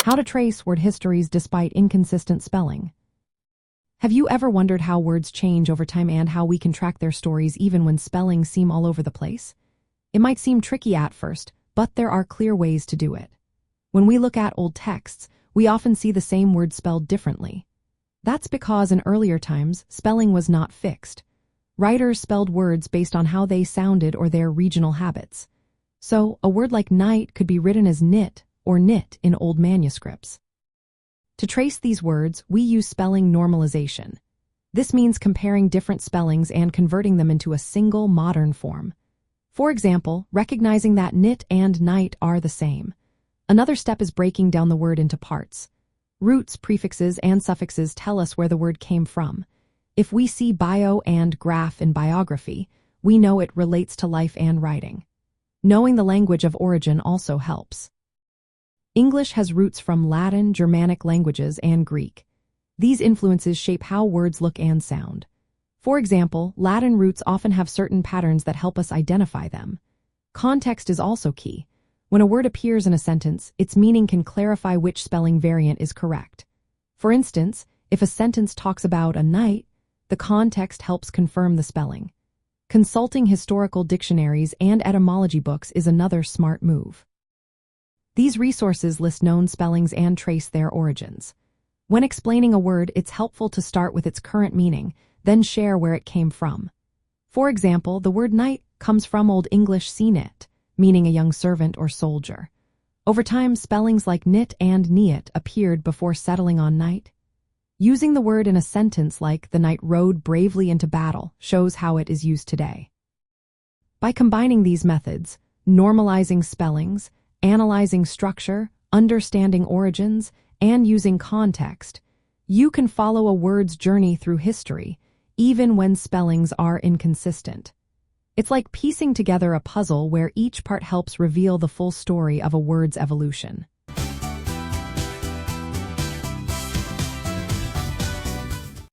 How to trace word histories despite inconsistent spelling. Have you ever wondered how words change over time and how we can track their stories even when spellings seem all over the place? It might seem tricky at first, but there are clear ways to do it. When we look at old texts, we often see the same word spelled differently. That's because in earlier times, spelling was not fixed. Writers spelled words based on how they sounded or their regional habits. So, a word like night could be written as knit or knit in old manuscripts. To trace these words, we use spelling normalization. This means comparing different spellings and converting them into a single modern form. For example, recognizing that knit and night are the same. Another step is breaking down the word into parts. Roots, prefixes, and suffixes tell us where the word came from. If we see bio and graph in biography, we know it relates to life and writing. Knowing the language of origin also helps. English has roots from Latin, Germanic languages, and Greek. These influences shape how words look and sound. For example, Latin roots often have certain patterns that help us identify them. Context is also key. When a word appears in a sentence, its meaning can clarify which spelling variant is correct. For instance, if a sentence talks about a night, the context helps confirm the spelling. Consulting historical dictionaries and etymology books is another smart move. These resources list known spellings and trace their origins. When explaining a word, it's helpful to start with its current meaning, then share where it came from. For example, the word knight comes from Old English senet, meaning a young servant or soldier. Over time, spellings like knit and niet appeared before settling on knight. Using the word in a sentence like "the knight rode bravely into battle" shows how it is used today. By combining these methods, normalizing spellings, analyzing structure, understanding origins, and using context, you can follow a word's journey through history, even when spellings are inconsistent. It's like piecing together a puzzle where each part helps reveal the full story of a word's evolution.